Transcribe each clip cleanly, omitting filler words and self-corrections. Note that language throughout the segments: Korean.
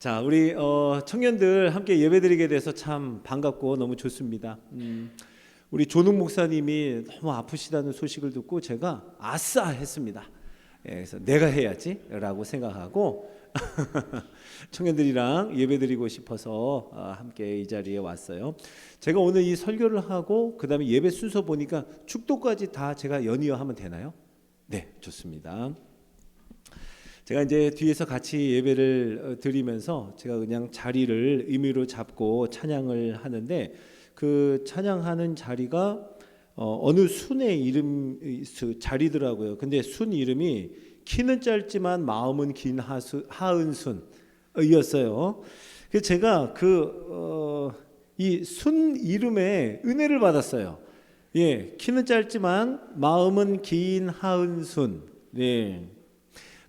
자, 우리 청년들 함께 예배드리게 돼서 참 반갑고 너무 좋습니다. 우리 조능 목사님이 너무 아프시다는 소식을 듣고 제가 아싸 했습니다. 그래서 내가 해야지라고 생각하고 청년들이랑 예배드리고 싶어서 함께 이 자리에 왔어요. 제가 오늘 이 설교를 하고 그 다음에 예배 순서 보니까 축도까지 다 제가 연이어 하면 되나요? 네, 좋습니다. 제가 이제 뒤에서 같이 예배를 드리면서 제가 그냥 자리를 의미로 잡고 찬양을 하는데 그 찬양하는 자리가 어느 순의 이름 자리더라고요. 근데 순 이름이 키는 짧지만 마음은 긴 하은순이었어요. 그래서 제가 이 순 이름에 은혜를 받았어요. 예, 키는 짧지만 마음은 긴 하은순. 네.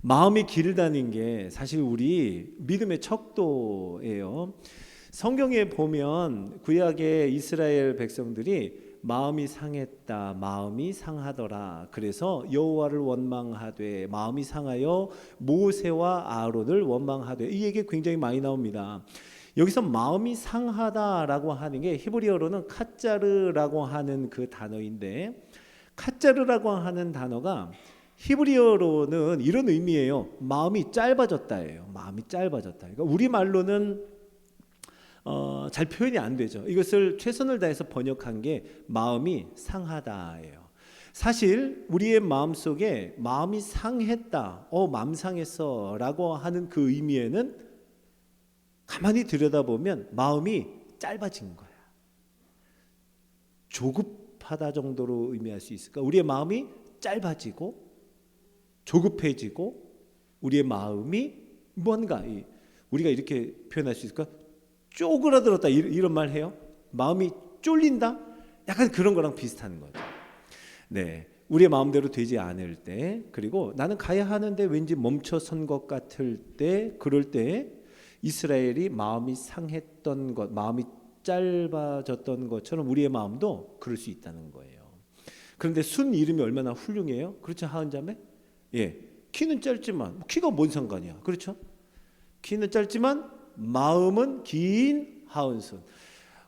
마음이 길다는 게 사실 우리 믿음의 척도예요. 성경에 보면 구약의 이스라엘 백성들이 마음이 상했다, 마음이 상하더라. 그래서 여호와를 원망하되 마음이 상하여 모세와 아론을 원망하되 이 얘기 굉장히 많이 나옵니다. 여기서 마음이 상하다라고 하는 게 히브리어로는 카짜르라고 하는 그 단어인데 카짜르라고 하는 단어가 히브리어로는 이런 의미예요. 마음이 짧아졌다예요. 마음이 짧아졌다. 그러니까 우리 말로는 잘 표현이 안 되죠. 이것을 최선을 다해서 번역한 게 마음이 상하다예요. 사실 우리의 마음 속에 마음이 상했다, 마음 상했어라고 하는 그 의미에는 가만히 들여다보면 마음이 짧아진 거야. 조급하다 정도로 의미할 수 있을까? 우리의 마음이 짧아지고 조급해지고 우리의 마음이 뭔가 우리가 이렇게 표현할 수 있을까? 쪼그라들었다 이런 말 해요. 마음이 쫄린다? 약간 그런 거랑 비슷한 거죠. 네, 우리의 마음대로 되지 않을 때, 그리고 나는 가야 하는데 왠지 멈춰선 것 같을 때, 그럴 때 이스라엘이 마음이 상했던 것, 마음이 짧아졌던 것처럼 우리의 마음도 그럴 수 있다는 거예요. 그런데 순 이름이 얼마나 훌륭해요? 그렇죠, 하은자매? 예, 키는 짧지만 키가 뭔 상관이야, 그렇죠? 키는 짧지만 마음은 긴 하은순.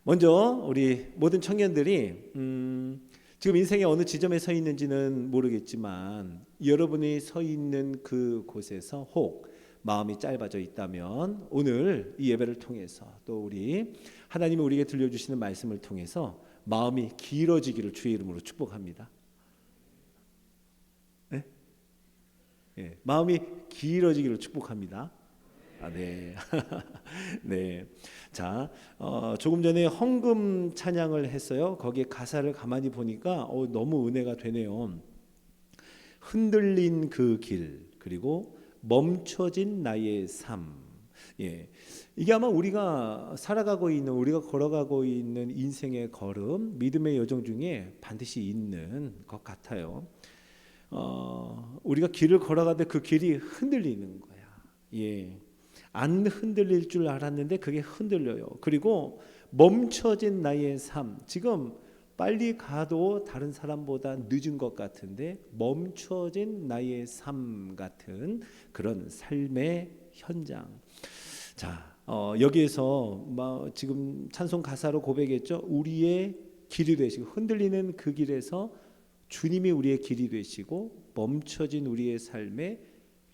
먼저 우리 모든 청년들이 지금 인생의 어느 지점에 서 있는지는 모르겠지만 여러분이 서 있는 그 곳에서 혹 마음이 짧아져 있다면 오늘 이 예배를 통해서 또 우리 하나님이 우리에게 들려주시는 말씀을 통해서 마음이 길어지기를 주의 이름으로 축복합니다. 네? 네, 마음이 길어지기를 축복합니다. 네. 네. 자, 조금 전에 헌금 찬양을 했어요. 거기에 가사를 가만히 보니까 너무 은혜가 되네요. 흔들린 그 길, 그리고 멈춰진 나의 삶. 예. 이게 아마 우리가 살아가고 있는, 우리가 걸어가고 있는 인생의 걸음, 믿음의 여정 중에 반드시 있는 것 같아요. 우리가 길을 걸어가는데 그 길이 흔들리는 거야. 예. 안 흔들릴 줄 알았는데 그게 흔들려요. 그리고 멈춰진 나의 삶. 지금 빨리 가도 다른 사람보다 늦은 것 같은데 멈춰진 나의 삶 같은 그런 삶의 현장. 자, 여기에서 지금 찬송 가사로 고백했죠. 우리의 길이 되시고 흔들리는 그 길에서 주님이 우리의 길이 되시고 멈춰진 우리의 삶에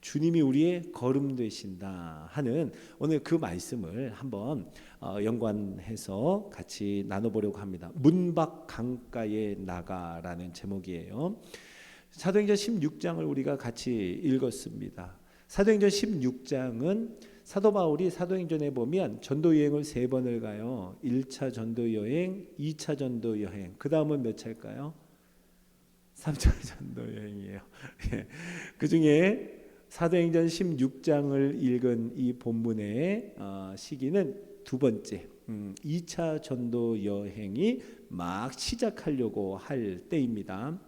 주님이 우리의 걸음 되신다 하는 오늘 그 말씀을 한번 연관해서 같이 나눠보려고 합니다. 문 밖 강가에 나가라는 제목이에요. 사도행전 16장을 우리가 같이 읽었습니다. 사도행전 16장은 사도 바울이 사도행전에 보면 전도 여행을 3번을 가요. 1차 전도 여행, 2차 전도 여행. 그 다음은 몇 차일까요? 3차 전도 여행이에요. 그 중에 사도행전 16장을 읽은 이 본문의 시기는 두 번째 2차 전도 여행이 막 시작하려고 할 때입니다.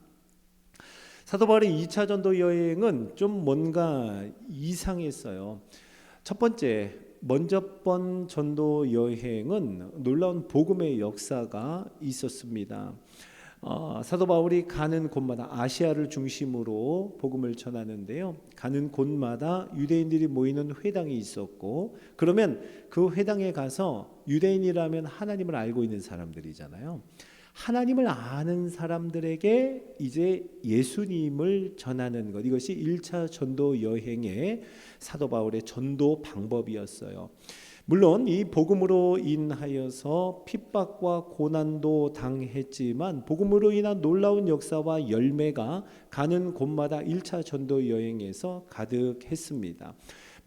사도 바울의 2차 전도 여행은 좀 뭔가 이상했어요. 첫 번째, 먼저 번 전도 여행은 놀라운 복음의 역사가 있었습니다. 사도 바울이 가는 곳마다 아시아를 중심으로 복음을 전하는데요. 가는 곳마다 유대인들이 모이는 회당이 있었고, 그러면 그 회당에 가서 유대인이라면 하나님을 알고 있는 사람들이잖아요. 하나님을 아는 사람들에게 이제 예수님을 전하는 것, 이것이 1차 전도 여행의 사도 바울의 전도 방법이었어요. 물론 이 복음으로 인하여서 핍박과 고난도 당했지만 복음으로 인한 놀라운 역사와 열매가 가는 곳마다 1차 전도 여행에서 가득했습니다.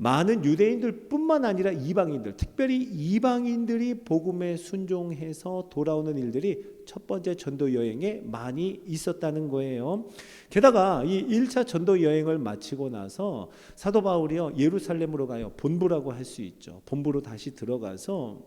많은 유대인들뿐만 아니라 이방인들, 특별히 이방인들이 복음에 순종해서 돌아오는 일들이 첫 번째 전도 여행에 많이 있었다는 거예요. 게다가 이 1차 전도 여행을 마치고 나서 사도 바울이요, 예루살렘으로 가요. 본부라고 할 수 있죠. 본부로 다시 들어가서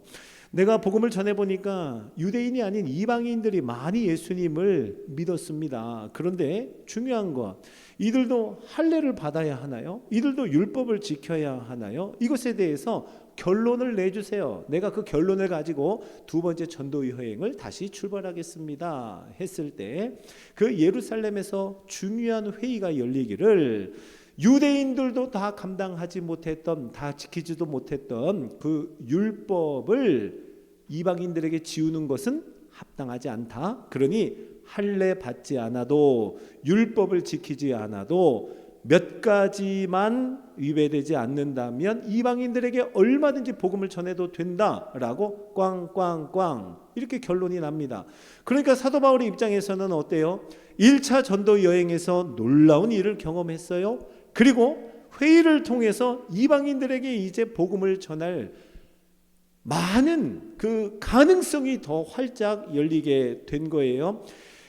내가 복음을 전해보니까 유대인이 아닌 이방인들이 많이 예수님을 믿었습니다. 그런데 중요한 것, 이들도 할례를 받아야 하나요? 이들도 율법을 지켜야 하나요? 이것에 대해서 결론을 내주세요. 내가 그 결론을 가지고 두 번째 전도 여행을 다시 출발하겠습니다 했을 때 그 예루살렘에서 중요한 회의가 열리기를, 유대인들도 다 감당하지 못했던, 다 지키지도 못했던 그 율법을 이방인들에게 지우는 것은 합당하지 않다. 그러니 할례 받지 않아도, 율법을 지키지 않아도 몇 가지만 위배되지 않는다면 이방인들에게 얼마든지 복음을 전해도 된다라고 꽝꽝꽝 이렇게 결론이 납니다. 그러니까 사도 바울의 입장에서는 어때요? 1차 전도 여행에서 놀라운 일을 경험했어요. 그리고 회의를 통해서 이방인들에게 이제 복음을 전할 많은 그 가능성이 더 활짝 열리게 된 거예요.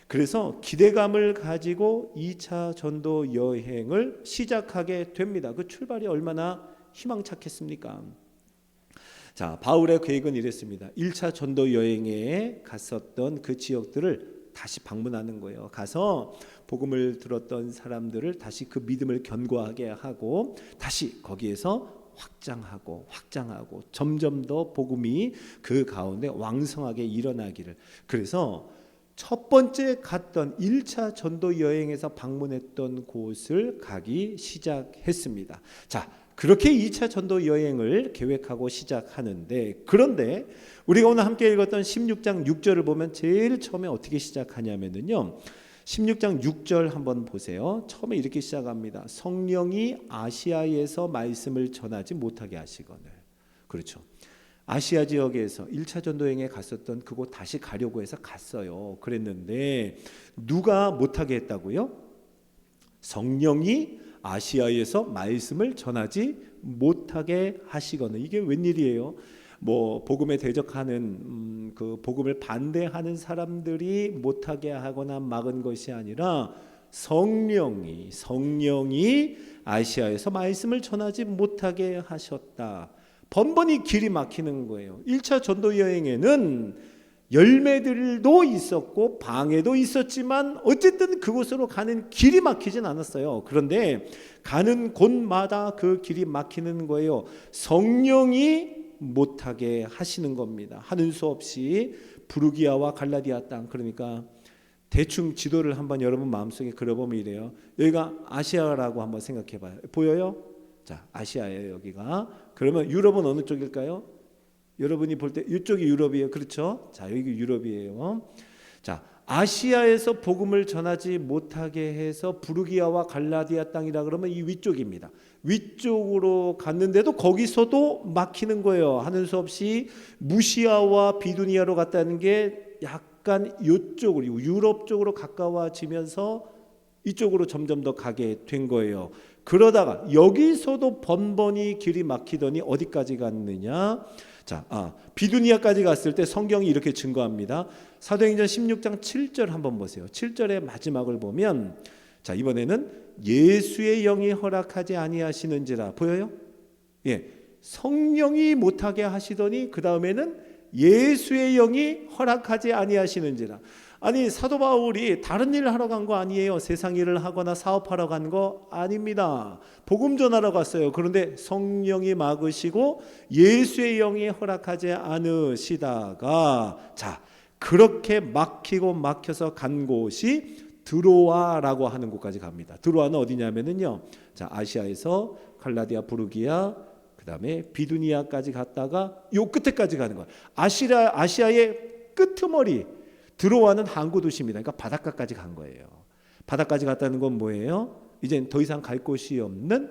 그래서 기대감을 가지고 2차 전도 여행을 시작하게 됩니다. 그 출발이 얼마나 희망찼겠습니까? 자, 바울의 계획은 이랬습니다. 1차 전도 여행에 갔었던 그 지역들을 다시 방문하는 거예요. 가서 복음을 들었던 사람들을 다시 그 믿음을 견고하게 하고 다시 거기에서 확장하고 점점 더 복음이 그 가운데 왕성하게 일어나기를. 그래서 첫 번째 갔던 1차 전도 여행에서 방문했던 곳을 가기 시작했습니다. 자, 그렇게 2차 전도 여행을 계획하고 시작하는데, 그런데 우리가 오늘 함께 읽었던 16장 6절을 보면 제일 처음에 어떻게 시작하냐면요, 16장 6절 한번 보세요. 처음에 이렇게 시작합니다. 성령이 아시아에서 말씀을 전하지 못하게 하시거늘. 그렇죠. 아시아 지역에서 1차 전도여행에 갔었던 그곳 다시 가려고 해서 갔어요. 그랬는데 누가 못하게 했다고요? 성령이 아시아에서 말씀을 전하지 못하게 하시거늘. 이게 웬일이에요? 뭐 복음에 대적하는 그 복음을 반대하는 사람들이 못하게 하거나 막은 것이 아니라 성령이 아시아에서 말씀을 전하지 못하게 하셨다. 번번이 길이 막히는 거예요. 1차 전도 여행에는 열매들도 있었고 방해도 있었지만 어쨌든 그곳으로 가는 길이 막히진 않았어요. 그런데 가는 곳마다 그 길이 막히는 거예요. 성령이 못하게 하시는 겁니다. 하는 수 없이 부르기아와 갈라디아 땅, 그러니까 대충 지도를 한번 여러분 마음속에 그려보면 이래요. 여기가 아시아라고 한번 생각해봐요. 보여요? 자, 아시아예요 여기가. 그러면 유럽은 어느 쪽일까요? 여러분이 볼 때 이쪽이 유럽이에요. 그렇죠? 자, 여기 유럽이에요. 자, 아시아에서 복음을 전하지 못하게 해서 부르기아와 갈라디아 땅이라 그러면 이 위쪽입니다. 위쪽으로 갔는데도 거기서도 막히는 거예요. 하는 수 없이 무시아와 비두니아로 갔다는 게 약간 이쪽으로, 유럽 쪽으로 가까워지면서 이쪽으로 점점 더 가게 된 거예요. 그러다가 여기서도 번번이 길이 막히더니 어디까지 갔느냐? 자, 비두니아까지 갔을 때 성경이 이렇게 증거합니다. 사도행전 16장 7절 한번 보세요. 7절의 마지막을 보면, 자, 이번에는 예수의 영이 허락하지 아니하시는지라. 보여요? 예, 성령이 못하게 하시더니 그 다음에는 예수의 영이 허락하지 아니하시는지라. 아니, 사도 바울이 다른 일을 하러 간 거 아니에요. 세상 일을 하거나 사업하러 간 거 아닙니다. 복음 전하러 갔어요. 그런데 성령이 막으시고 예수의 영이 허락하지 않으시다가, 자, 그렇게 막히고 막혀서 간 곳이 드로아라고 하는 곳까지 갑니다. 드로아는 어디냐면은요, 자, 아시아에서 갈라디아, 부르기아, 그 다음에 비두니아까지 갔다가 요 끝에까지 가는 거예요. 아시아의 끄트머리, 드로아는 항구 도시입니다. 그러니까 바닷가까지 간 거예요. 바다까지 갔다는 건 뭐예요? 이젠 더 이상 갈 곳이 없는,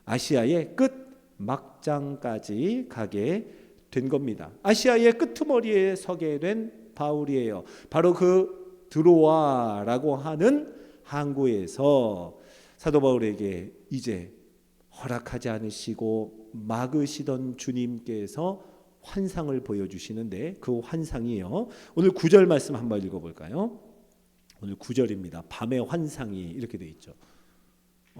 아시아의 끝 막장까지 가게 된 겁니다. 아시아의 끄트머리에 서게 된 바울이에요. 바로 그 드로아라고 하는 항구에서 사도 바울에게 이제 허락하지 않으시고 막으시던 주님께서 환상을 보여주시는데, 그 환상이요, 오늘 9절 말씀 한번 읽어볼까요? 오늘 9절입니다. 밤의 환상이 이렇게 돼 있죠.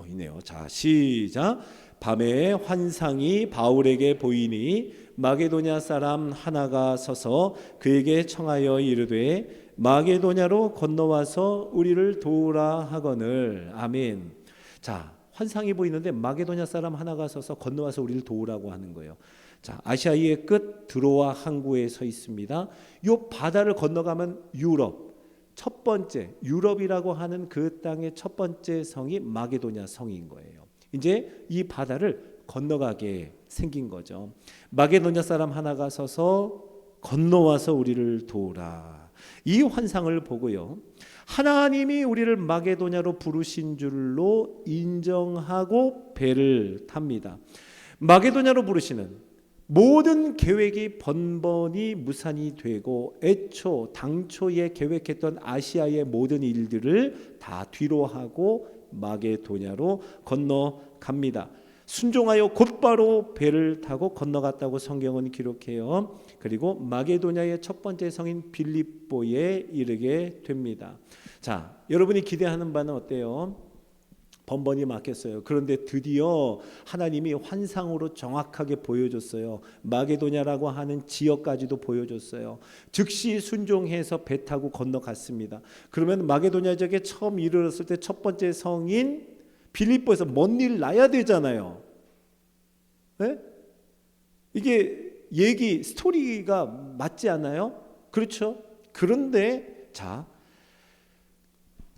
있네요. 자, 시작. 밤에 환상이 바울에게 보이니 마게도냐 사람 하나가 서서 그에게 청하여 이르되 마게도냐로 건너와서 우리를 도우라 하거늘. 아멘. 자, 환상이 보이는데 마게도냐 사람 하나가 서서 건너와서 우리를 도우라고 하는 거예요. 자, 아시아의 끝 드로아 항구에 서 있습니다. 이 바다를 건너가면 유럽, 첫 번째 유럽이라고 하는 그 땅의 첫 번째 성이 마게도냐 성인 거예요. 이제 이 바다를 건너가게 생긴 거죠. 마게도냐 사람 하나가 서서 건너와서 우리를 도우라. 이 환상을 보고요, 하나님이 우리를 마게도냐로 부르신 줄로 인정하고 배를 탑니다. 마게도냐로 부르시는 모든 계획이 번번이 무산이 되고 당초에 계획했던 아시아의 모든 일들을 다 뒤로 하고 마게도냐로 건너갑니다. 순종하여 곧바로 배를 타고 건너갔다고 성경은 기록해요. 그리고 마게도냐의 첫 번째 성인 빌립보에 이르게 됩니다. 자, 여러분이 기대하는 바는 어때요? 번번이 막혔어요. 그런데 드디어 하나님이 환상으로 정확하게 보여줬어요. 마게도냐라고 하는 지역까지도 보여줬어요. 즉시 순종해서 배 타고 건너갔습니다. 그러면 마게도냐 지역에 처음 이르렀을 때 첫 번째 성인 빌립보에서 먼 일 나야 되잖아요. 네? 이게 스토리가 맞지 않아요? 그렇죠? 그런데 자,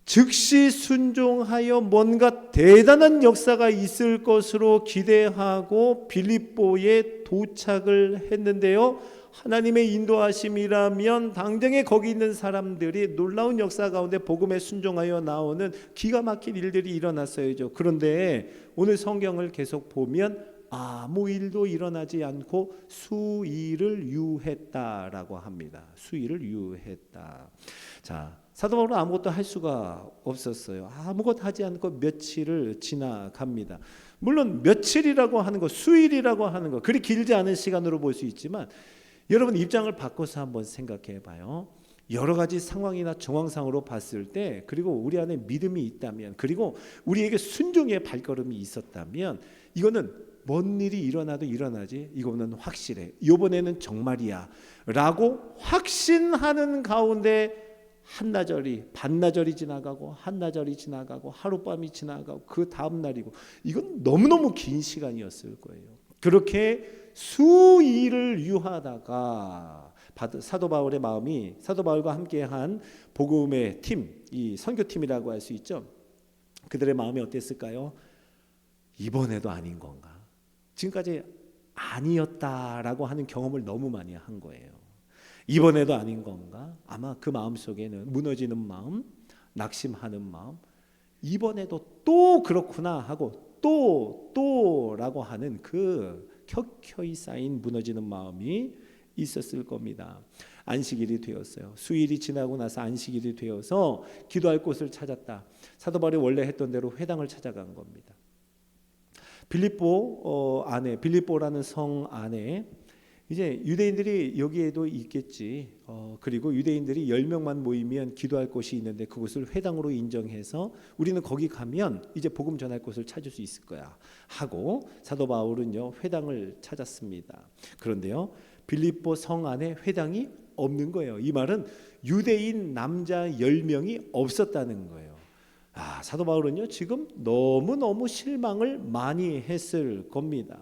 즉시 순종하여 뭔가 대단한 역사가 있을 것으로 기대하고 빌립보에 도착을 했는데요, 하나님의 인도하심이라면 당장에 거기 있는 사람들이 놀라운 역사 가운데 복음에 순종하여 나오는 기가 막힌 일들이 일어났어야죠. 그런데 오늘 성경을 계속 보면 아무 일도 일어나지 않고 수일을 유했다라고 합니다. 수일을 유했다. 자, 사도 바울은 아무것도 할 수가 없었어요. 아무것도 하지 않고 며칠을 지나갑니다. 물론 며칠이라고 하는 거, 수일이라고 하는 거 그리 길지 않은 시간으로 볼 수 있지만, 여러분 입장을 바꿔서 한번 생각해 봐요. 여러 가지 상황이나 정황상으로 봤을 때, 그리고 우리 안에 믿음이 있다면, 그리고 우리에게 순종의 발걸음이 있었다면, 이거는 뭔 일이 일어나도 일어나지, 이거는 확실해, 이번에는 정말이야 라고 확신하는 가운데 한나절이, 반나절이 지나가고 한나절이 지나가고 하룻밤이 지나가고 그 다음 날이고, 이건 너무너무 긴 시간이었을 거예요. 그렇게 수일을 유하다가 사도 바울의 마음이, 사도 바울과 함께한 복음의 팀, 이 선교팀이라고 할 수 있죠. 그들의 마음이 어땠을까요? 이번에도 아닌 건가? 지금까지 아니었다라고 하는 경험을 너무 많이 한 거예요. 이번에도 아닌 건가? 아마 그 마음속에는 무너지는 마음, 낙심하는 마음, 이번에도 또 그렇구나 하고 또라고 하는 그 켜켜이 쌓인 무너지는 마음이 있었을 겁니다. 안식일이 되었어요. 수일이 지나고 나서 안식일이 되어서 기도할 곳을 찾았다. 사도 바울이 원래 했던 대로 회당을 찾아간 겁니다. 빌립보라는 성 안에 이제 유대인들이 여기에도 있겠지. 그리고 유대인들이 10명만 모이면 기도할 곳이 있는데 그곳을 회당으로 인정해서 우리는 거기 가면 이제 복음 전할 곳을 찾을 수 있을 거야 하고 사도 바울은요 회당을 찾았습니다. 그런데요 빌립보 성 안에 회당이 없는 거예요. 이 말은 유대인 남자 10명이 없었다는 거예요. 사도 바울은요 지금 너무너무 실망을 많이 했을 겁니다.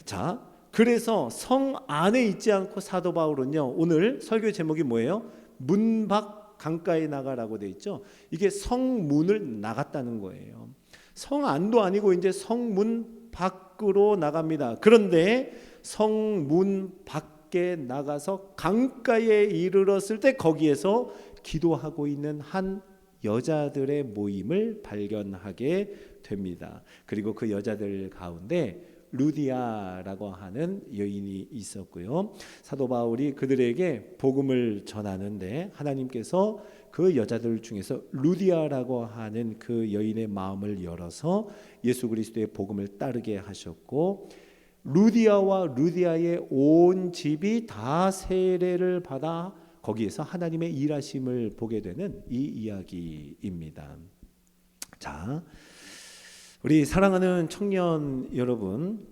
자, 그래서 성 안에 있지 않고 사도 바울은요 오늘 설교 제목이 뭐예요? 문 밖 강가에 나가라고 돼 있죠. 이게 성문을 나갔다는 거예요. 성 안도 아니고 이제 성문 밖으로 나갑니다. 그런데 성문 밖에 나가서 강가에 이르렀을 때 거기에서 기도하고 있는 한 여자들의 모임을 발견하게 됩니다. 그리고 그 여자들 가운데 루디아라고 하는 여인이 있었고요. 사도 바울이 그들에게 복음을 전하는데 하나님께서 그 여자들 중에서 루디아라고 하는 그 여인의 마음을 열어서 예수 그리스도의 복음을 따르게 하셨고, 루디아와 루디아의 온 집이 다 세례를 받아 거기에서 하나님의 일하심을 보게 되는 이 이야기입니다. 자, 우리 사랑하는 청년 여러분,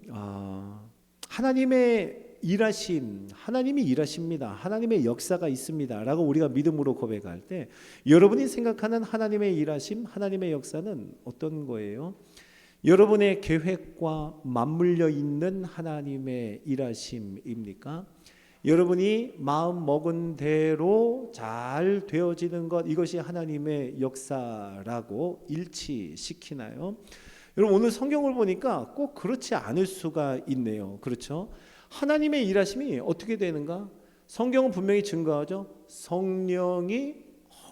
하나님의 일하심, 하나님이 일하십니다. 하나님의 역사가 있습니다. 라고 우리가 믿음으로 고백할 때 여러분이 생각하는 하나님의 일하심, 하나님의 역사는 어떤 거예요? 여러분의 계획과 맞물려 있는 하나님의 일하심입니까? 여러분이 마음 먹은 대로 잘 되어지는 것, 이것이 하나님의 역사라고 일치시키나요? 여러분, 오늘 성경을 보니까 꼭 그렇지 않을 수가 있네요. 그렇죠? 하나님의 일하심이 어떻게 되는가? 성경은 분명히 증거하죠. 성령이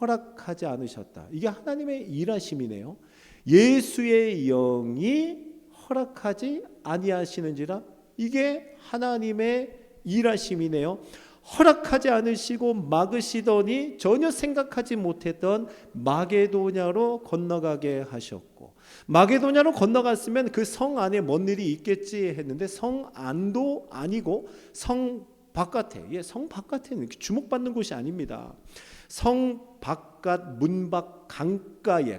허락하지 않으셨다. 이게 하나님의 일하심이네요. 예수의 영이 허락하지 아니하시는지라, 이게 하나님의 일하심이네요. 허락하지 않으시고 막으시더니 전혀 생각하지 못했던 마게도냐로 건너가게 하셨고, 마게도냐로 건너갔으면 그 성 안에 뭔 일이 있겠지 했는데 성 안도 아니고 성 바깥에, 성 바깥에는 주목받는 곳이 아닙니다. 성 바깥 문 밖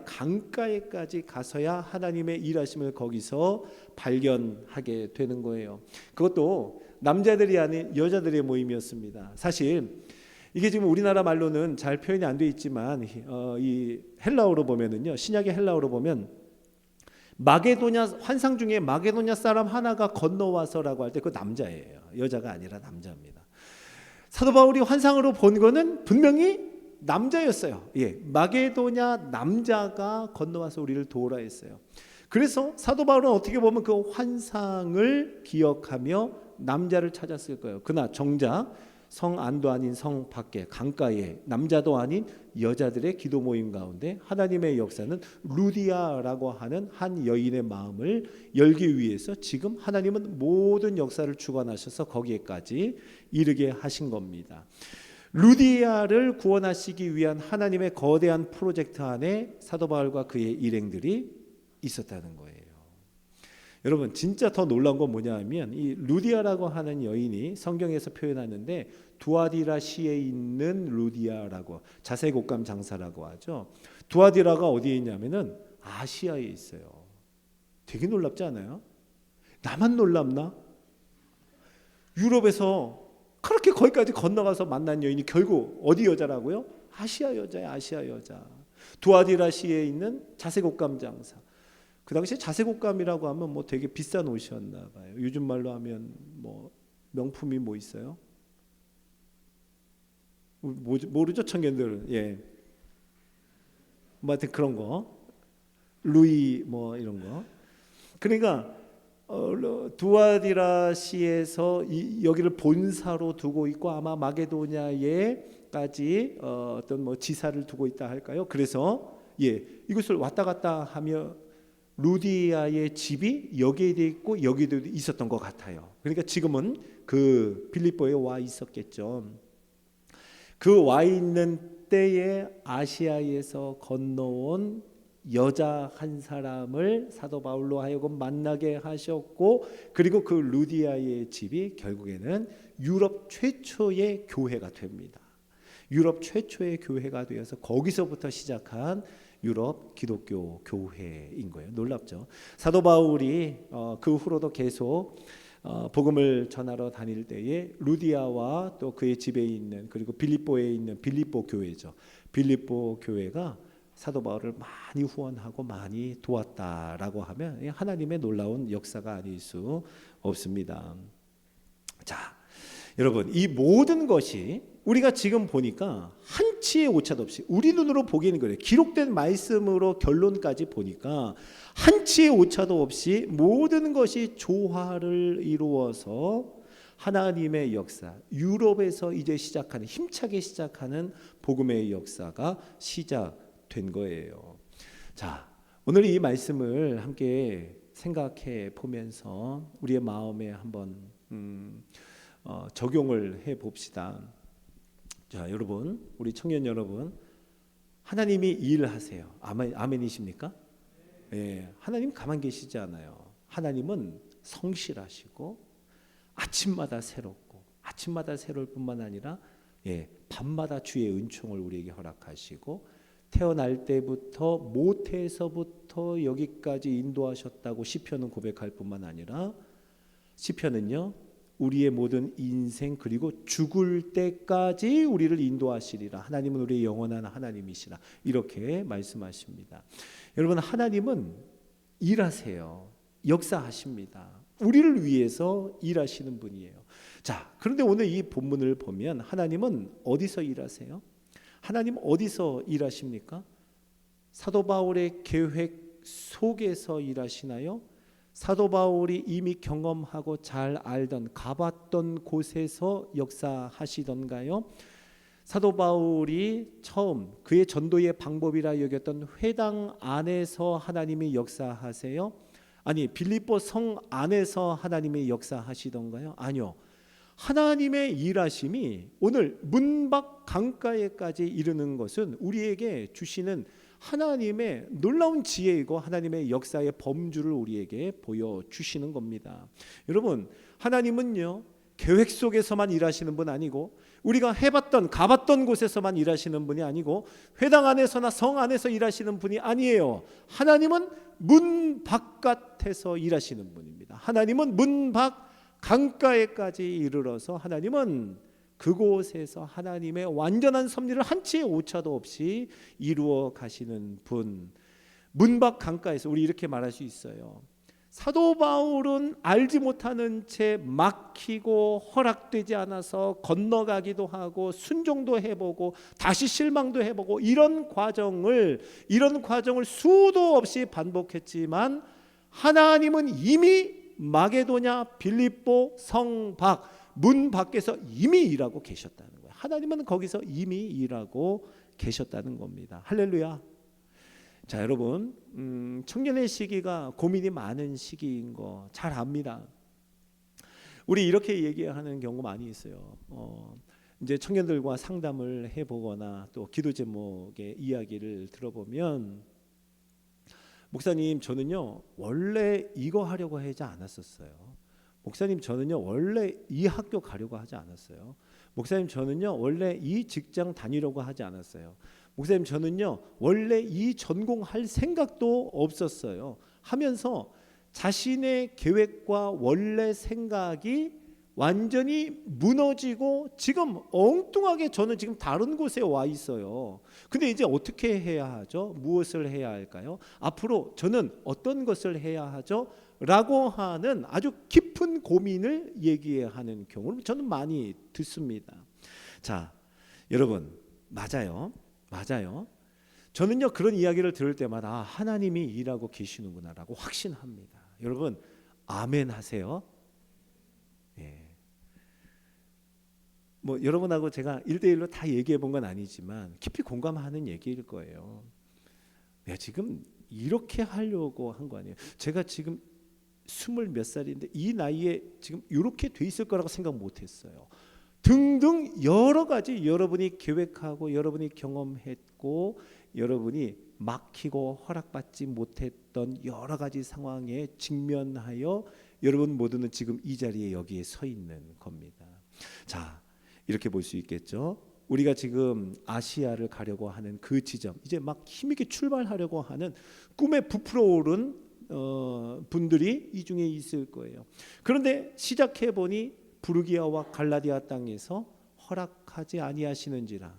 강가에까지 가서야 하나님의 일하심을 거기서 발견하게 되는 거예요. 그것도 남자들이 아닌 여자들의 모임이었습니다. 사실 이게 지금 우리나라 말로는 잘 표현이 안 돼 있지만 이 헬라어로 보면은요, 신약의 헬라어로 보면 마게도냐, 환상 중에 마게도냐 사람 하나가 건너와서라고 할 때 그 남자예요. 여자가 아니라 남자입니다. 사도 바울이 환상으로 본 거는 분명히 남자였어요. 마게도냐 남자가 건너와서 우리를 도우라 했어요. 그래서 사도 바울은 어떻게 보면 그 환상을 기억하며 남자를 찾았을 거예요. 그러나 정작 성 안도 아닌 성 밖에 강가에 남자도 아닌 여자들의 기도 모임 가운데 하나님의 역사는 루디아라고 하는 한 여인의 마음을 열기 위해서 지금 하나님은 모든 역사를 주관하셔서 거기에까지 이르게 하신 겁니다. 루디아를 구원하시기 위한 하나님의 거대한 프로젝트 안에 사도 바울과 그의 일행들이 있었다는 거예요. 여러분, 진짜 더 놀라운 건 뭐냐 하면 이 루디아라고 하는 여인이 성경에서 표현하는데 두아디라시에 있는 루디아라고, 자색옷감 장사라고 하죠. 두아디라가 어디에 있냐면은 아시아에 있어요. 되게 놀랍지 않아요? 나만 놀랍나? 유럽에서 그렇게 거기까지 건너가서 만난 여인이 결국 어디 여자라고요? 아시아 여자야, 아시아 여자. 두아디라시에 있는 자색옷감 장사. 그 당시에 자색옷감이라고 하면 뭐 되게 비싼 옷이었나 봐요. 요즘 말로 하면 뭐 명품이 뭐 있어요? 모르죠, 청년들은. 뭐 하여튼 그런 거, 루이 뭐 이런 거. 그러니까 두아디라시에서 여기를 본사로 두고 있고 아마 마게도냐에까지 어떤 뭐 지사를 두고 있다 할까요? 그래서 이것을 왔다 갔다 하며 루디아의 집이 여기에 돼 있고 여기도 있었던 것 같아요. 그러니까 지금은 그 빌립보에 와 있었겠죠. 그 와 있는 때에 아시아에서 건너온 여자 한 사람을 사도 바울로 하여금 만나게 하셨고, 그리고 그 루디아의 집이 결국에는 유럽 최초의 교회가 됩니다. 유럽 최초의 교회가 되어서 거기서부터 시작한 유럽 기독교 교회인 거예요. 놀랍죠. 사도 바울이 그 후로도 계속 복음을 전하러 다닐 때에 루디아와 또 그의 집에 있는, 그리고 빌립보에 있는 빌립보 교회죠. 빌립보 교회가 사도 바울을 많이 후원하고 많이 도왔다라고 하면 하나님의 놀라운 역사가 아닐 수 없습니다. 자, 여러분, 이 모든 것이 우리가 지금 보니까 한치의 오차도 없이 우리 눈으로 보기에는 그래요. 기록된 말씀으로 결론까지 보니까 한치의 오차도 없이 모든 것이 조화를 이루어서 하나님의 역사, 유럽에서 이제 시작하는, 힘차게 시작하는 복음의 역사가 시작된 거예요. 자, 오늘 이 말씀을 함께 생각해 보면서 우리의 마음에 한번 적용을 해 봅시다. 자, 여러분, 우리 청년 여러분, 하나님이 일하세요. 아멘이십니까? 예, 하나님 가만 계시지 않아요. 하나님은 성실하시고 아침마다 새롭고, 아침마다 새로울 뿐만 아니라 밤마다 주의 은총을 우리에게 허락하시고, 태어날 때부터 모태에서부터 여기까지 인도하셨다고 시편은 고백할 뿐만 아니라, 시편은요, 우리의 모든 인생 그리고 죽을 때까지 우리를 인도하시리라. 하나님은 우리의 영원한 하나님이시라. 이렇게 말씀하십니다. 여러분, 하나님은 일하세요. 역사하십니다. 우리를 위해서 일하시는 분이에요. 자, 그런데 오늘 이 본문을 보면 하나님은 어디서 일하세요? 하나님 어디서 일하십니까? 사도 바울의 계획 속에서 일하시나요? 사도 바울이 이미 경험하고 잘 알던, 가봤던 곳에서 역사하시던가요? 사도 바울이 처음 그의 전도의 방법이라 여겼던 회당 안에서 하나님이 역사하세요? 아니, 빌립보 성 안에서 하나님이 역사하시던가요? 아니요. 하나님의 일하심이 오늘 문 밖 강가에까지 이르는 것은 우리에게 주시는 하나님의 놀라운 지혜이고 하나님의 역사의 범주를 우리에게 보여주시는 겁니다. 여러분, 하나님은요, 계획 속에서만 일하시는 분 아니고, 우리가 가봤던 곳에서만 일하시는 분이 아니고, 회당 안에서나 성 안에서 일하시는 분이 아니에요. 하나님은 문 바깥에서 일하시는 분입니다. 하나님은 문 밖 강가에까지 이르러서 하나님은 그곳에서 하나님의 완전한 섭리를 한치의 오차도 없이 이루어 가시는 분. 문 밖 강가에서, 우리 이렇게 말할 수 있어요. 사도 바울은 알지 못하는 채 막히고 허락되지 않아서 건너가기도 하고 순종도 해보고 다시 실망도 해보고 이런 과정을 수도 없이 반복했지만, 하나님은 이미 마게도냐 빌립보 성 밖 문 밖에서 이미 일하고 계셨다는 거예요. 하나님은 거기서 이미 일하고 계셨다는 겁니다. 할렐루야. 자, 여러분, 청년의 시기가 고민이 많은 시기인 거 잘 압니다. 우리 이렇게 얘기하는 경우 많이 있어요. 이제 청년들과 상담을 해보거나 또 기도 제목의 이야기를 들어보면, 목사님, 저는요 원래 이거 하려고 하지 않았었어요. 목사님, 저는요 원래 이 학교 가려고 하지 않았어요. 목사님, 저는요 원래 이 직장 다니려고 하지 않았어요. 목사님, 저는요 원래 이 전공할 생각도 없었어요. 하면서 자신의 계획과 원래 생각이 완전히 무너지고 지금 엉뚱하게 저는 지금 다른 곳에 와 있어요. 근데 이제 어떻게 해야 하죠? 무엇을 해야 할까요? 앞으로 저는 어떤 것을 해야 하죠? 라고 하는 아주 깊은 고민을 얘기하는 경우를 저는 많이 듣습니다. 자, 여러분, 맞아요. 저는요 그런 이야기를 들을 때마다 하나님이 일하고 계시는구나라고 확신합니다. 여러분, 아멘 하세요. 뭐 여러분하고 제가 1대1로 다 얘기해 본 건 아니지만 깊이 공감하는 얘기일 거예요. 내가 지금 이렇게 하려고 한 거 아니에요. 제가 지금 20몇 살인데 이 나이에 지금 이렇게 돼 있을 거라고 생각 못 했어요. 등등 여러 가지 여러분이 계획하고 여러분이 경험했고 여러분이 막히고 허락받지 못했던 여러 가지 상황에 직면하여 여러분 모두는 지금 이 자리에 여기에 서 있는 겁니다. 자, 이렇게 볼 수 있겠죠. 우리가 지금 아시아를 가려고 하는 그 지점, 이제 막 힘있게 출발하려고 하는 꿈에 부풀어 오른 분들이 이 중에 있을 거예요. 그런데 시작해 보니 부르기아와 갈라디아 땅에서 허락하지 아니하시는지라.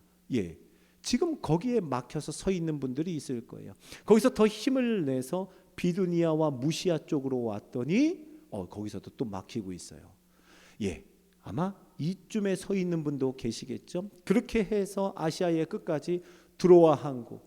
지금 거기에 막혀서 서 있는 분들이 있을 거예요. 거기서 더 힘을 내서 비두니아와 무시아 쪽으로 왔더니 거기서도 또 막히고 있어요. 아마 이쯤에 서 있는 분도 계시겠죠. 그렇게 해서 아시아의 끝까지 드로아 항구,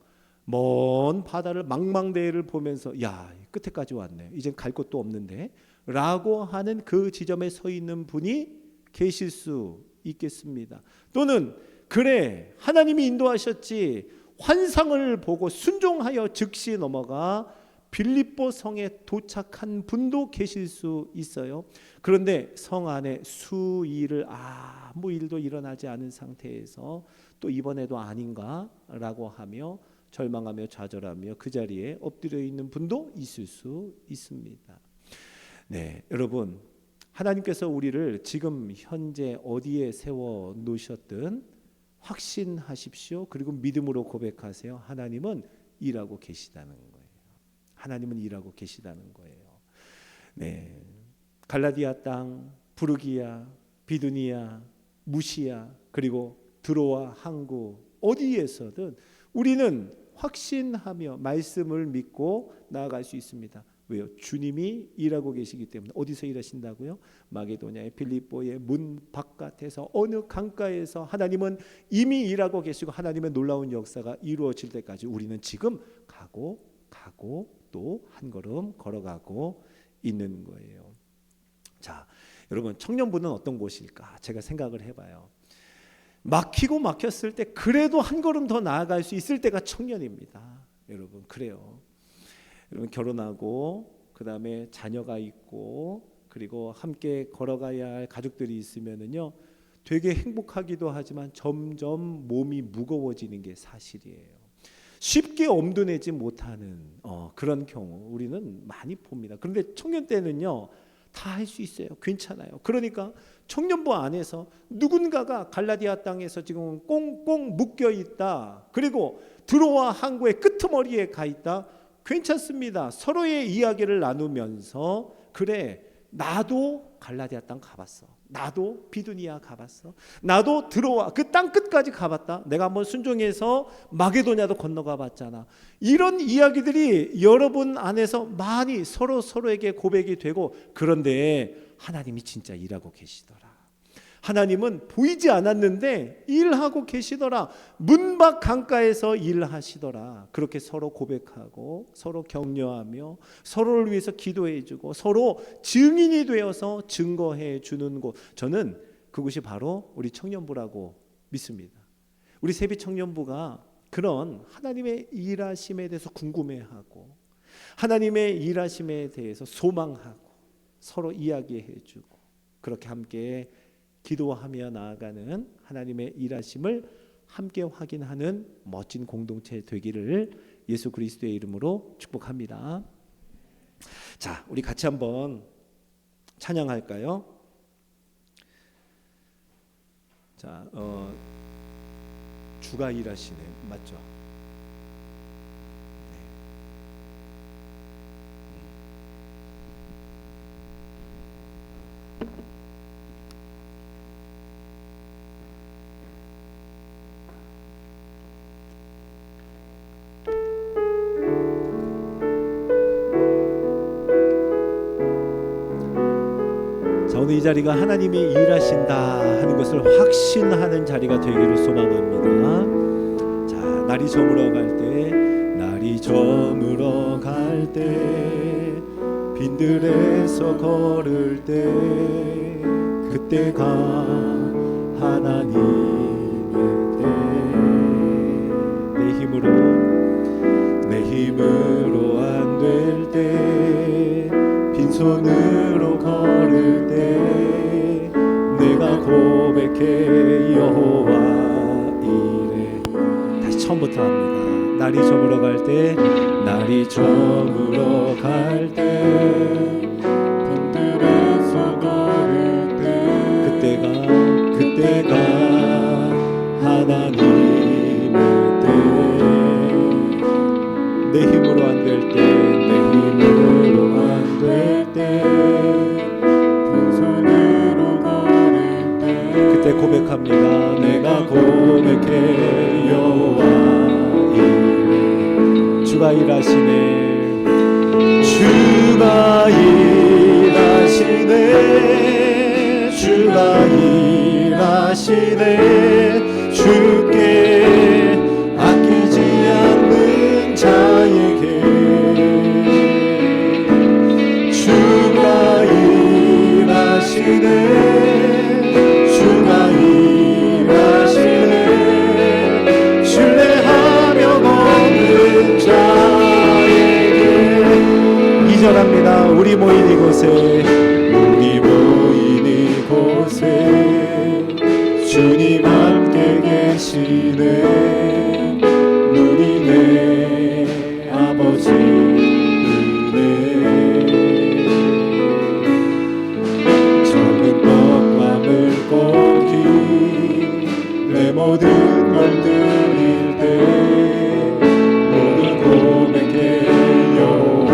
먼 바다를 망망대해를 보면서 야, 끝에까지 왔네, 이젠 갈 곳도 없는데 라고 하는 그 지점에 서 있는 분이 계실 수 있겠습니다. 또는 그래, 하나님이 인도하셨지, 환상을 보고 순종하여 즉시 넘어가 빌립보 성에 도착한 분도 계실 수 있어요. 그런데 성 안에 수일을 아무 일도 일어나지 않은 상태에서 또 이번에도 아닌가라고 하며 절망하며 좌절하며 그 자리에 엎드려 있는 분도 있을 수 있습니다. 네, 여러분, 하나님께서 우리를 지금 현재 어디에 세워 놓으셨든 확신하십시오. 그리고 믿음으로 고백하세요. 하나님은 일하고 계시다는 거예요. 하나님은 일하고 계시다는 거예요. 네, 갈라디아 땅, 부르기아, 비두니아, 무시아, 그리고 드로아 항구 어디에서든 우리는 확신하며 말씀을 믿고 나아갈 수 있습니다. 왜요? 주님이 일하고 계시기 때문에. 어디서 일하신다고요? 마게도냐의 빌립보의 문 바깥에서 어느 강가에서 하나님은 이미 일하고 계시고 하나님의 놀라운 역사가 이루어질 때까지 우리는 지금 가고 또 한 걸음 걸어가고 있는 거예요. 자, 여러분, 청년부는 어떤 곳일까? 제가 생각을 해봐요. 막히고 막혔을 때 그래도 한 걸음 더 나아갈 수 있을 때가 청년입니다. 여러분, 그래요. 여러분, 결혼하고 그 다음에 자녀가 있고 그리고 함께 걸어가야 할 가족들이 있으면은요, 되게 행복하기도 하지만 점점 몸이 무거워지는 게 사실이에요. 쉽게 엄두내지 못하는 그런 경우 우리는 많이 봅니다. 그런데 청년 때는요, 다 할 수 있어요. 괜찮아요. 그러니까 청년부 안에서 누군가가 갈라디아 땅에서 지금 꽁꽁 묶여 있다, 그리고 드로아 항구의 끄트머리에 가 있다, 괜찮습니다. 서로의 이야기를 나누면서 그래, 나도 갈라디아 땅 가봤어, 나도 비두니아 가봤어, 나도 드로아 그 땅 끝까지 가봤다, 내가 한번 순종해서 마게도냐도 건너가 봤잖아. 이런 이야기들이 여러분 안에서 많이 서로에게 고백이 되고, 그런데 하나님이 진짜 일하고 계시더라. 하나님은 보이지 않았는데 일하고 계시더라. 문 밖 강가에서 일하시더라. 그렇게 서로 고백하고 서로 격려하며 서로를 위해서 기도해주고 서로 증인이 되어서 증거해 주는 곳, 저는 그곳이 바로 우리 청년부라고 믿습니다. 우리 세비 청년부가 그런 하나님의 일하심에 대해서 궁금해하고 하나님의 일하심에 대해서 소망하고 서로 이야기해주고 그렇게 함께 기도하며 나아가는 하나님의 일하심을 함께 확인하는 멋진 공동체 되기를 예수 그리스도의 이름으로 축복합니다. 자, 우리 같이 한번 찬양할까요? 자, 주가 일하시네, 맞죠? 오늘 이 자리가 하나님이 일하신다 하는 것을 확신하는 자리가 되기를 소망합니다. 자, 날이 저물어 갈 때, 날이 저물어 갈 때, 빈들에서 걸을 때, 그때가 하나님의 때. 내 힘으로 안 될 때, 빈손으로 걸을 때 내가 고백해 여호와 이래. 다시 처음부터 합니다. 날이 저물어 갈 때, 날이 저물어 갈 때, 빈들에서 걸을 때, 그때가 하나님의 때. 내 힘으로 안 될 때, 내 힘으로 안 될 때, 빈손으로 걸을 때, 그때 고백합니다. 내가 고백해 여호와 이래. 주가 일하시네, 주가 일하시네, 주가 일하시네, 일하시네. 주께 아끼지 않는 자에게 주가 일하시네. 주가 일하시네. 신뢰하며 걷는 자에게. 2절합니다. 우리 모인 이곳에, 우리 모인 이곳에 주님 함께 계시네. 누리네 아버지 은혜. 적은 떡과 물고기 내 모든 걸 드릴 때 모두 고백해 여호와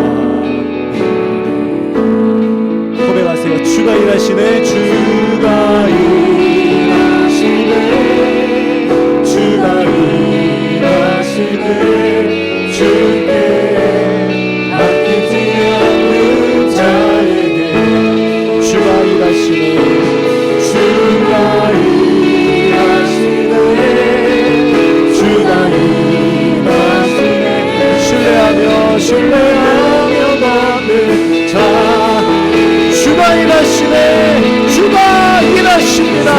고백하세요. 주가 일하시네. 주가 일하시네. 주가 일하시네. 주께 아끼지 않는 자에게 주가 일하시네. 주가 일하시네. 주가 일하시네. 신뢰하며 걷는 자. 주가 일하시네. 주가 일하십니다.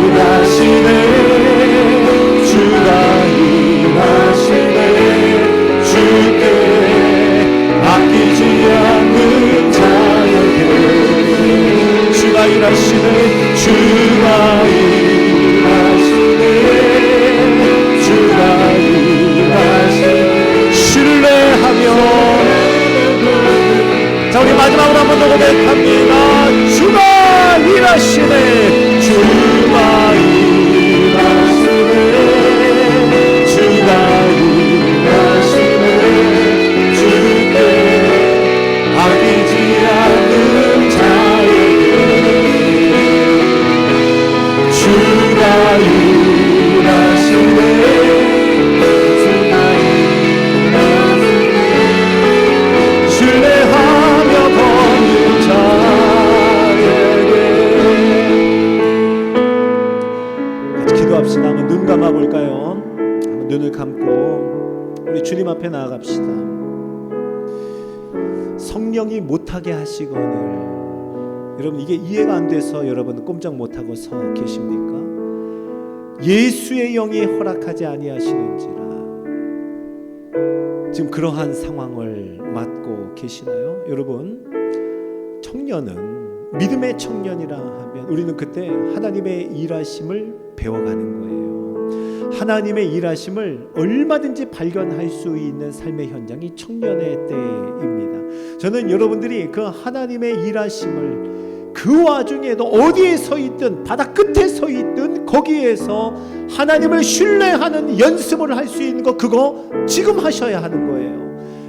일하시네. 주가 일하시네. 주께 아끼지 않는 자에게 주가 일하시네. 주가 일하시네. 주가 일하시네. 신뢰하며. 자, 우리 마지막으로 한 번 더 고백합니다. 주가 일하시네. 주가 일하시네. 주가 일하시네. 주께 아끼지 않는 자에게 주가 일하시네. 주가 일하시네. 신뢰하며 걷는 자에게. 같이 기도합시다. 한번 눈 감아볼까요? 한번 눈을 감고 우리 주님 앞에 나아갑시다. 성령이 못하게 하시거늘. 여러분, 이게 이해가 안 돼서 여러분 꼼짝 못하고 서 계십니까? 예수의 영이 허락하지 아니하시는지라. 지금 그러한 상황을 맞고 계시나요? 여러분, 청년은, 믿음의 청년이라 하면 우리는 그때 하나님의 일하심을 배워가는 거예요. 하나님의 일하심을 얼마든지 발견할 수 있는 삶의 현장이 청년의 때입니다. 저는 여러분들이 그 하나님의 일하심을 그 와중에도 어디에 서 있든, 바다 끝에 서 있든 거기에서 하나님을 신뢰하는 연습을 할 수 있는 거, 그거 지금 하셔야 하는 거예요.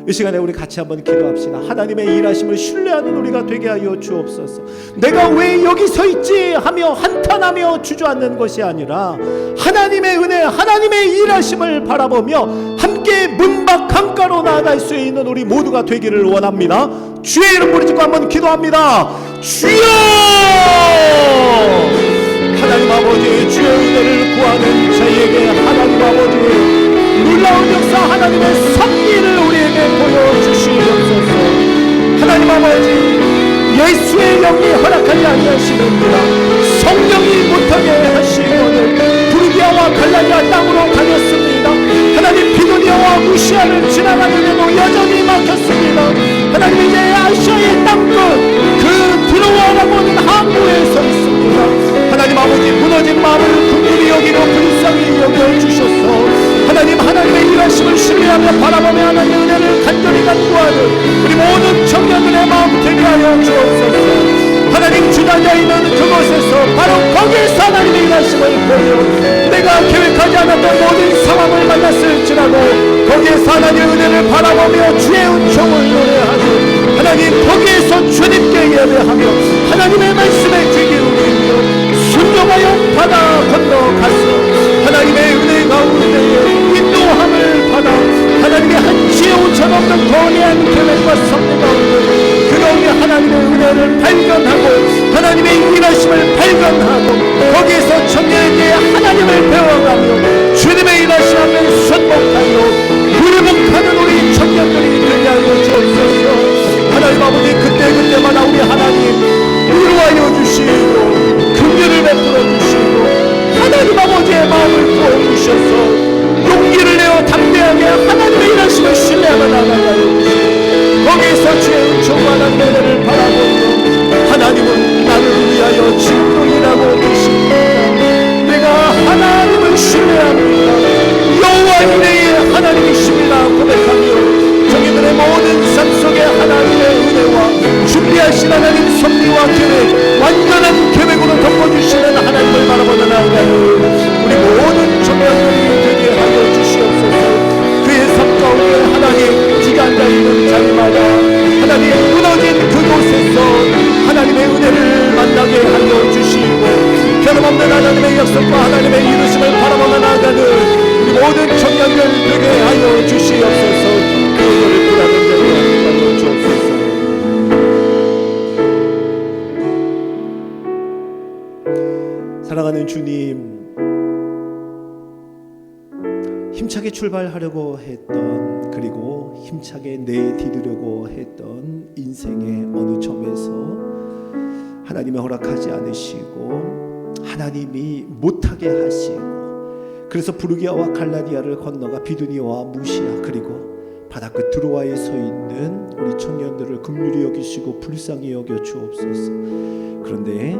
이 시간에 우리 같이 한번 기도합시다. 하나님의 일하심을 신뢰하는 우리가 되게 하여 주옵소서. 내가 왜 여기 서 있지 하며 한탄하며 주저앉는 것이 아니라 하나님의 은혜, 하나님의 일하심을 바라보며 함께 문밖 강가로 나아갈 수 있는 우리 모두가 되기를 원합니다. 주의 이름 부르짖고 한번 기도합니다. 주여! 하나님 아버지, 주의 은혜를 구하는 저희에게 하나님 아버지 놀라운 역사, 하나님의 섭리를 우리에게 보여주시옵소서. 하나님 아버지, 예수의 영이 허락하지 아니하시는지라 성령이 못하게 하시거늘 부르기아와 갈라디아 땅으로 다녔습니다. 하나님, 비두니아와 무시아를 지나가는데도 여전히 막혔습니다. 하나님, 이제 아시아의 땅끝 그 들어와라고 하는 항구에 서 있습니다. 하나님 아버지, 무너진 마음을 긍휼히 여기고 불쌍히 여겨주셔서 하나님, 하나님의 일하심을 신뢰하며 바라보며 하나님의 은혜를 간절히 간구하는 우리 모든 청년들의 마음 되게 하여 주옵소서. 하나님, 주단자 있는 그곳에서 바로 거기에서 하나님의 일하심을 보며 내가 계획하지 않았던 모든 상황을 만났을지라도 거기에서 하나님의 은혜를 바라보며 주의 은총을 노래하며 하나님, 거기에서 주님께 예배하며 하나님의 말씀에 귀 기울이며 순종하여 바다 건너가서 하나님의 은혜 가운데에 인도함을 받아 하나님의 한치의 오차 없는 거대한 계획과 섭리 가운데 그 가운데 하나님의 은혜를 발견하고 하나님의 일하심을 하나님의 은혜를 바라보며 하나님은 나를 위하여 지금도 일하고 계십니다. 내가 하나님을 신뢰합니다. 여호와의 하나님이십니다 고백하며 정의들의 모든 삶 속에 하나님의 은혜와 준비하신 하나님 섭리와 계획, 완전한 계획으로 덮어주시는 하나님을 바라보는 하나님, 우리 모든 청년들이 되게 하여 주시옵소서. 그의 삶 가운데 하나님 지가 앉아있는 자리마다 하나님 무너진 그곳에서 하나님의 은혜를 만나게 하여 주시고 변함없는 하나님의 약속과 하나님의 이루심을 바라보며 나아가는 우리 모든 청년들 되게 하여 주시옵소서. 그 은혜를 구하는 자리에 하여 주옵소서. 사랑하는 주님, 힘차게 출발하려고 했던, 그리고 힘차게 내디디려고 했던 인생의 어느 점에서 하나님이 허락하지 않으시고 하나님이 못하게 하시고, 그래서 부르기아와 갈라디아를 건너가 비두니아와 무시아 그리고 바다끝 드로아에 서 있는 우리 청년들을 긍휼히 여기시고 불쌍히 여겨 주옵소서. 그런데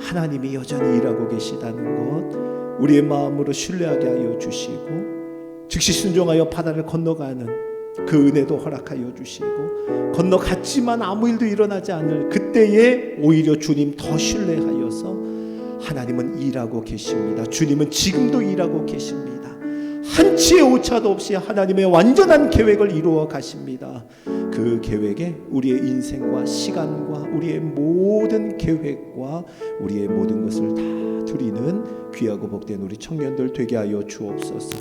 하나님이 여전히 일하고 계시다는 것 우리의 마음으로 신뢰하게 하여 주시고, 즉시 순종하여 바다를 건너가는 그 은혜도 허락하여 주시고, 건너갔지만 아무 일도 일어나지 않을 그때에 오히려 주님 더 신뢰하여서 하나님은 일하고 계십니다. 주님은 지금도 일하고 계십니다. 한치의 오차도 없이 하나님의 완전한 계획을 이루어 가십니다. 그 계획에 우리의 인생과 시간과 우리의 모든 계획과 우리의 모든 것을 다 드리는 귀하고 복된 우리 청년들 되게 하여 주옵소서.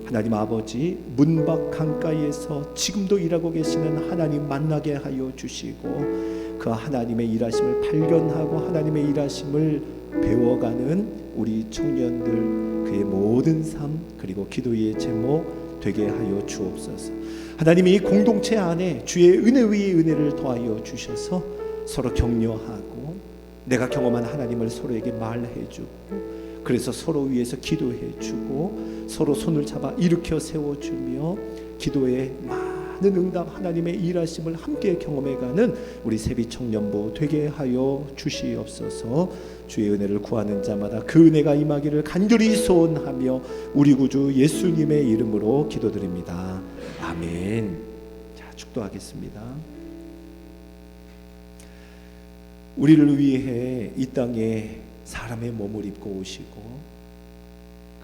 하나님 아버지, 문밖 강가에서 지금도 일하고 계시는 하나님 만나게 하여 주시고, 그 하나님의 일하심을 발견하고 하나님의 일하심을 배워가는 우리 청년들 그의 모든 삶 그리고 기도의 제목 되게 하여 주옵소서. 하나님이 이 공동체 안에 주의 은혜 위에 은혜를 더하여 주셔서 서로 격려하고 내가 경험한 하나님을 서로에게 말해주고, 그래서 서로 위해서 기도해주고 서로 손을 잡아 일으켜 세워주며 기도에 많은 응답 하나님의 일하심을 함께 경험해가는 우리 세비 청년부 되게 하여 주시옵소서. 주의 은혜를 구하는 자마다 그 은혜가 임하기를 간절히 소원하며 우리 구주 예수님의 이름으로 기도드립니다. 아멘. 자, 축도하겠습니다. 우리를 위해 이 땅에 사람의 몸을 입고 오시고,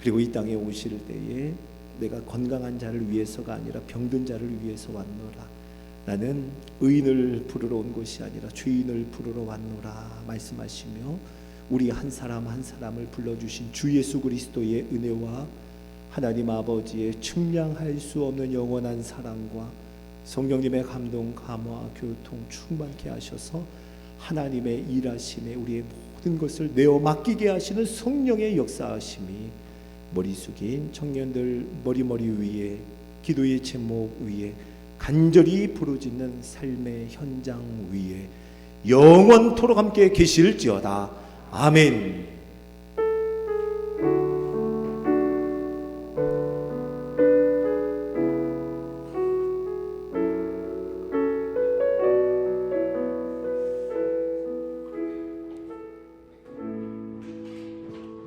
그리고 이 땅에 오실 때에 내가 건강한 자를 위해서가 아니라 병든 자를 위해서 왔노라, 나는 의인을 부르러 온 것이 아니라 죄인을 부르러 왔노라 말씀하시며, 우리 한 사람 한 사람을 불러주신 주 예수 그리스도의 은혜와 하나님 아버지의 측량할 수 없는 영원한 사랑과 성령님의 감동, 감화, 교통 충만케 하셔서 하나님의 일하심에 우리의 모든 것을 내어 맡기게 하시는 성령의 역사하심이 머리 숙인 청년들 머리 위에, 기도의 제목 위에, 간절히 부르짖는 삶의 현장 위에 영원토록 함께 계실지어다. 아멘.